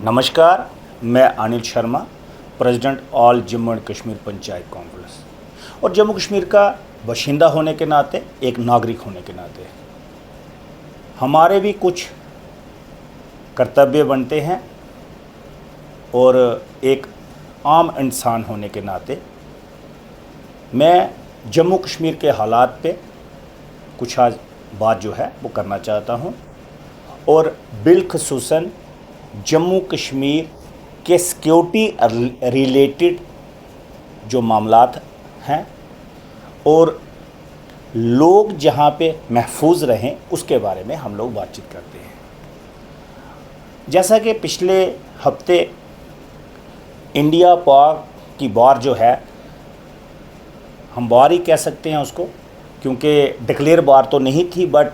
नमस्कार, मैं Anil Sharma, president all Jammu and Kashmir panchayat Congress और जम्मू कश्मीर का बाशिंदा होने के नाते, एक नागरिक होने के नाते हमारे भी कुछ कर्तव्य बनते हैं और एक आम इंसान होने के नाते मैं जम्मू कश्मीर के हालात पे कुछ आज बात जो है वो करना चाहता हूँ और बिलखसूसन जम्मू कश्मीर के सिक्योरिटी रिलेटेड जो मामलात हैं और लोग जहाँ पे महफूज रहें उसके बारे में हम लोग बातचीत करते हैं। जैसा कि पिछले हफ्ते इंडिया पाक की वार जो है, हम वार ही कह सकते हैं उसको, क्योंकि डिक्लेयर वार तो नहीं थी, बट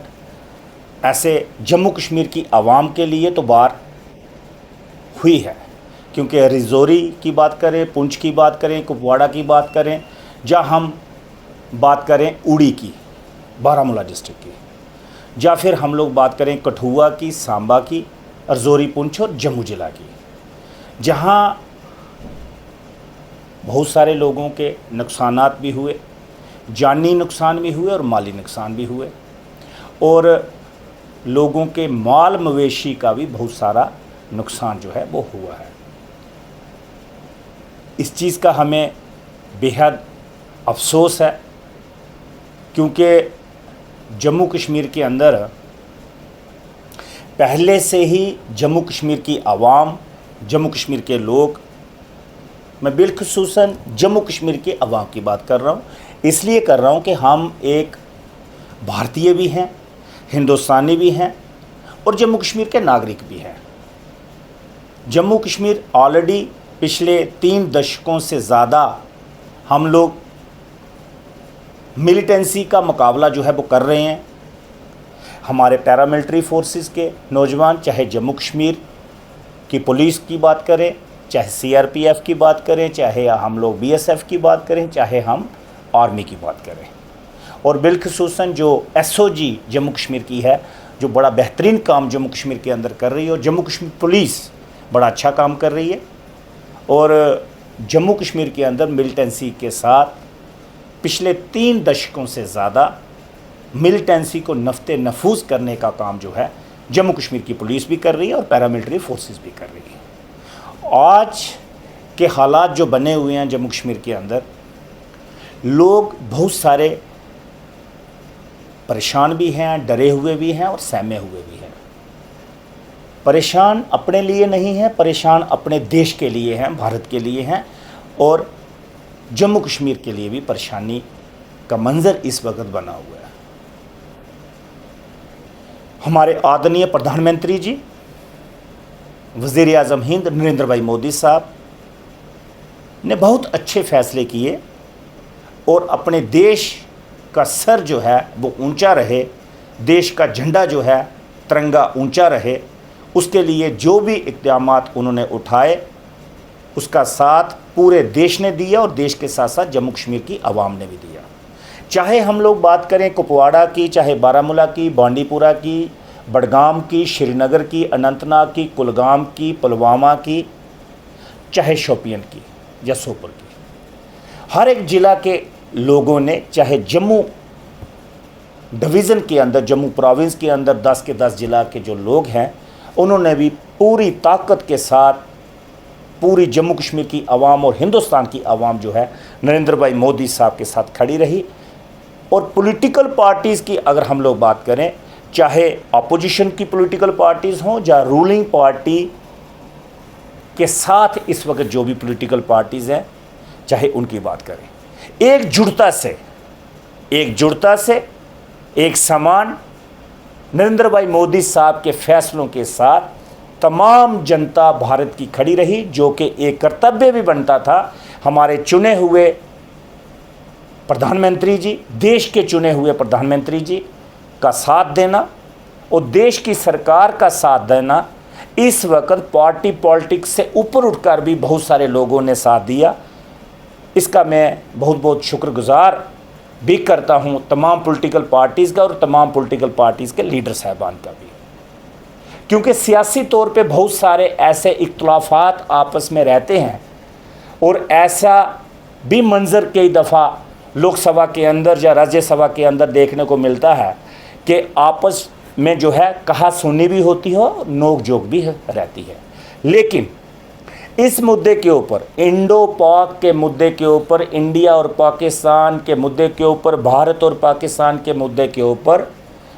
ऐसे जम्मू कश्मीर की आवाम के लिए तो वार हुई है। क्योंकि रिजौरी की बात करें, पुंछ की बात करें, कुपवाड़ा की बात करें, या हम बात करें उड़ी की, बारामूला डिस्ट्रिक्ट की, या फिर हम लोग बात करें कठुआ की, सांबा की, रजौरी, पुंछ और जम्मू ज़िला की, जहां बहुत सारे लोगों के नुकसानात भी हुए, जानी नुकसान भी हुए और माली नुकसान भी हुए, और लोगों के माल मवेशी का भी बहुत सारा नुकसान जो है वो हुआ है। इस चीज़ का हमें बेहद अफसोस है, क्योंकि जम्मू कश्मीर के अंदर पहले से ही जम्मू कश्मीर की आवाम, जम्मू कश्मीर के लोग, मैं बिलखसूसन जम्मू कश्मीर के अवाम की बात कर रहा हूँ, इसलिए कर रहा हूँ कि हम एक भारतीय भी हैं, हिंदुस्तानी भी हैं और जम्मू कश्मीर के नागरिक भी हैं। जम्मू कश्मीर ऑलरेडी पिछले 3 दशकों से ज़्यादा हम लोग मिलिटेंसी का मुकाबला जो है वो कर रहे हैं। हमारे पैरामिलिट्री फोर्सेस के नौजवान, चाहे जम्मू कश्मीर की पुलिस की बात करें, चाहे CRPF की बात करें, चाहे हम लोग BSF की बात करें, चाहे हम आर्मी की बात करें, और बिलखसूसन जो SOG जम्मू कश्मीर की है, जो बड़ा बेहतरीन काम जम्मू कश्मीर के अंदर कर रही है, और जम्मू कश्मीर पुलिस बड़ा अच्छा काम कर रही है। और जम्मू कश्मीर के अंदर मिलिटेंसी के साथ पिछले 3 दशकों से ज़्यादा मिलिटेंसी को नफ्ते नफूज करने का काम जो है जम्मू कश्मीर की पुलिस भी कर रही है और पैरामिलिट्री फोर्सेस भी कर रही है। आज के हालात जो बने हुए हैं जम्मू कश्मीर के अंदर, लोग बहुत सारे परेशान भी हैं, डरे हुए भी हैं और सहमे हुए भी हैं। परेशान अपने लिए नहीं है, परेशान अपने देश के लिए हैं, भारत के लिए हैं, और जम्मू कश्मीर के लिए भी परेशानी का मंजर इस वक्त बना हुआ है। हमारे आदरणीय प्रधानमंत्री जी, वज़ीर आज़म हिंद नरेंद्र भाई मोदी साहब ने बहुत अच्छे फैसले किए और अपने देश का सर जो है वो ऊंचा रहे, देश का झंडा जो है तिरंगा ऊंचा रहे, उसके लिए जो भी इक़दामात उन्होंने उठाए उसका साथ पूरे देश ने दिया और देश के साथ साथ जम्मू कश्मीर की आवाम ने भी दिया। चाहे हम लोग बात करें कुपवाड़ा की, चाहे बारामूला की, बांडीपुरा की, बडगाम की, श्रीनगर की, अनंतनाग की, कुलगाम की, पुलवामा की, चाहे शोपियन की या सोपोर की, हर एक ज़िला के लोगों ने, चाहे जम्मू डिवीज़न के अंदर, जम्मू प्रोविंस के अंदर 10 के 10 ज़िला के जो लोग हैं, उन्होंने भी पूरी ताकत के साथ पूरी जम्मू कश्मीर की आवाम और हिंदुस्तान की आवाम जो है नरेंद्र भाई मोदी साहब के साथ खड़ी रही। और पॉलिटिकल पार्टीज़ की अगर हम लोग बात करें, चाहे अपोजिशन की पॉलिटिकल पार्टीज़ हों या रूलिंग पार्टी के साथ इस वक्त जो भी पॉलिटिकल पार्टीज़ हैं, चाहे उनकी बात करें, एकजुटता से एक समान नरेंद्र भाई मोदी साहब के फैसलों के साथ तमाम जनता भारत की खड़ी रही, जो कि एक कर्तव्य भी बनता था हमारे चुने हुए प्रधानमंत्री जी, देश के चुने हुए प्रधानमंत्री जी का साथ देना और देश की सरकार का साथ देना। इस वक्त पार्टी पॉलिटिक्स से ऊपर उठकर भी बहुत सारे लोगों ने साथ दिया, इसका मैं बहुत बहुत शुक्रगुजार भी करता हूँ तमाम पॉलिटिकल पार्टीज़ का और तमाम पॉलिटिकल पार्टीज़ के लीडर साहबान का भी। क्योंकि सियासी तौर पे बहुत सारे ऐसे इख्तलाफात आपस में रहते हैं और ऐसा भी मंजर कई दफ़ा लोकसभा के अंदर या राज्यसभा के अंदर देखने को मिलता है कि आपस में जो है कहा सुनी भी होती है, नोक झोंक भी रहती है। लेकिन इस मुद्दे के ऊपर, इंडो पाक के मुद्दे के ऊपर, इंडिया और पाकिस्तान के मुद्दे के ऊपर, भारत और पाकिस्तान के मुद्दे के ऊपर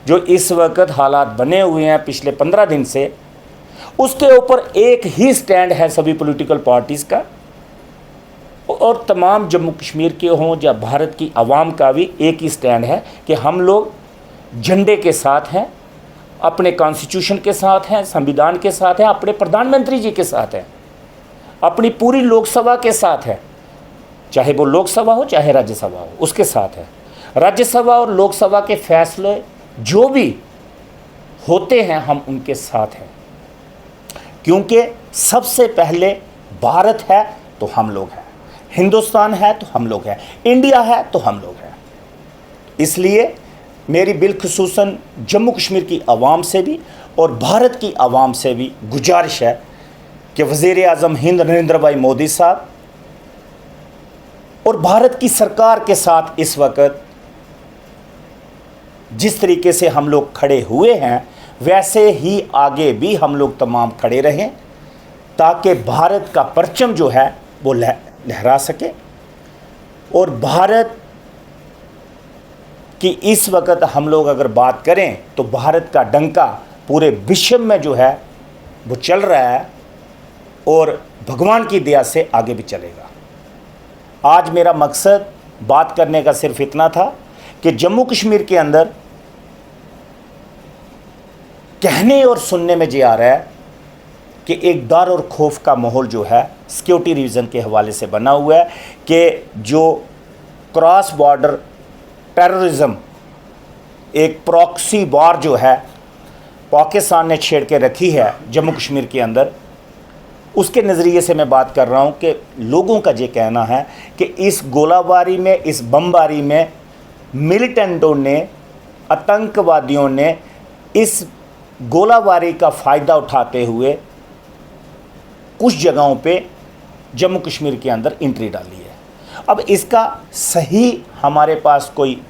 जो इस वक्त हालात बने हुए हैं पिछले 15 दिन से, उसके ऊपर एक ही स्टैंड है सभी पॉलिटिकल पार्टीज़ का और तमाम जम्मू कश्मीर के हों या भारत की आवाम का भी एक ही स्टैंड है कि हम लोग झंडे के साथ हैं, अपने कॉन्स्टिट्यूशन के साथ हैं, संविधान के साथ हैं, अपने प्रधानमंत्री जी के साथ हैं, अपनी पूरी लोकसभा के साथ है, चाहे वो लोकसभा हो चाहे राज्यसभा हो, उसके साथ है। राज्यसभा और लोकसभा के फैसले जो भी होते हैं हम उनके साथ हैं, क्योंकि सबसे पहले भारत है तो हम लोग हैं, हिंदुस्तान है तो हम लोग हैं, इंडिया है तो हम लोग हैं। इसलिए मेरी बिलखुसूसन जम्मू कश्मीर की आवाम से भी और भारत की आवाम से भी गुजारिश है कि वज़ीर आज़म हिंद नरेंद्र भाई मोदी साहब और भारत की सरकार के साथ इस वक्त जिस तरीके से हम लोग खड़े हुए हैं वैसे ही आगे भी हम लोग तमाम खड़े रहें, ताकि भारत का परचम जो है वो लहरा सके और भारत कि इस वक्त हम लोग अगर बात करें तो भारत का डंका पूरे विश्व में जो है वो चल रहा है और भगवान की दया से आगे भी चलेगा। आज मेरा मकसद बात करने का सिर्फ इतना था कि जम्मू कश्मीर के अंदर कहने और सुनने में ये आ रहा है कि एक डर और खौफ का माहौल जो है सिक्योरिटी रीजन के हवाले से बना हुआ है कि जो क्रॉस बॉर्डर टेररिज्म, एक प्रॉक्सी वॉर जो है पाकिस्तान ने छेड़ के रखी है जम्मू कश्मीर के अंदर, उसके नज़रिए से मैं बात कर रहा हूँ कि लोगों का ये कहना है कि इस गोलाबारी में, इस बमबारी में मिलिटेंटों ने, आतंकवादियों ने इस गोलाबारी का फ़ायदा उठाते हुए कुछ जगहों पे जम्मू कश्मीर के अंदर एंट्री डाली है। अब इसका सही हमारे पास कोई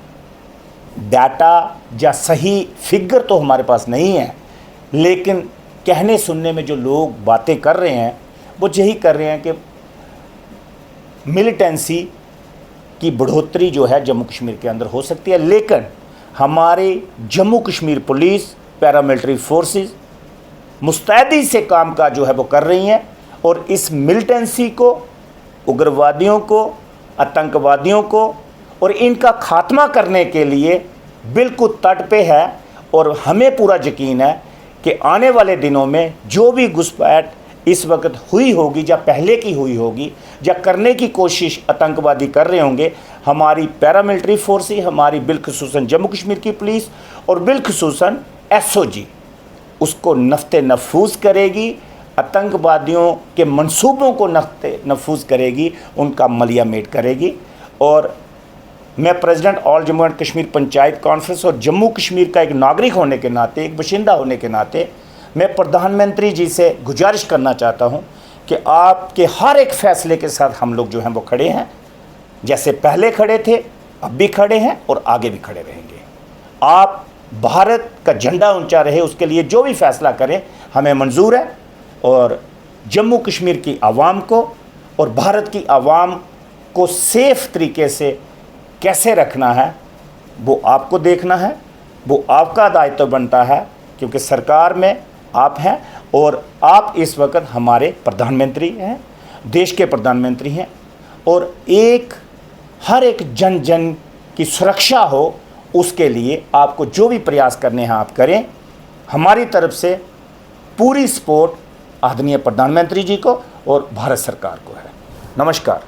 डाटा या सही फिगर तो हमारे पास नहीं है, लेकिन कहने सुनने में जो लोग बातें कर रहे हैं वो यही कर रहे हैं कि मिलिटेंसी की बढ़ोतरी जो है जम्मू कश्मीर के अंदर हो सकती है। लेकिन हमारे Jammu Kashmir police, paramilitary forces मुस्तैदी से काम काज जो है वो कर रही हैं और इस मिलिटेंसी को, उग्रवादियों को, आतंकवादियों को और इनका खात्मा करने के लिए बिल्कुल तट पे है। और हमें पूरा यकीन है कि आने वाले दिनों में जो भी घुसपैठ इस वक्त हुई होगी या पहले की हुई होगी या करने की कोशिश आतंकवादी कर रहे होंगे, हमारी पैरामिलिट्री फोर्सेस, हमारी बिलखुसूसन जम्मू कश्मीर की पुलिस और बिलखुसूसन SOG उसको नफ्ते नफूज करेगी, आतंकवादियों के मंसूबों को नफ्ते नफूज करेगी, उनका मलिया मेट करेगी। और मैं president all Jammu and Kashmir panchayat conference और जम्मू कश्मीर का एक नागरिक होने के नाते, एक बाशिंदा होने के नाते, मैं प्रधानमंत्री जी से गुजारिश करना चाहता हूं कि आपके हर एक फैसले के साथ हम लोग जो हैं वो खड़े हैं, जैसे पहले खड़े थे अब भी खड़े हैं और आगे भी खड़े रहेंगे। आप भारत का झंडा ऊंचा रहे उसके लिए जो भी फैसला करें हमें मंजूर है और जम्मू कश्मीर की आवाम को और भारत की आवाम को सेफ तरीके से कैसे रखना है वो आपको देखना है, वो आपका दायित्व बनता है, क्योंकि सरकार में आप हैं और आप इस वक्त हमारे प्रधानमंत्री हैं, देश के प्रधानमंत्री हैं और हर एक जन जन की सुरक्षा हो उसके लिए आपको जो भी प्रयास करने हैं आप करें। हमारी तरफ से पूरी सपोर्ट आदरणीय प्रधानमंत्री जी को और भारत सरकार को है। नमस्कार।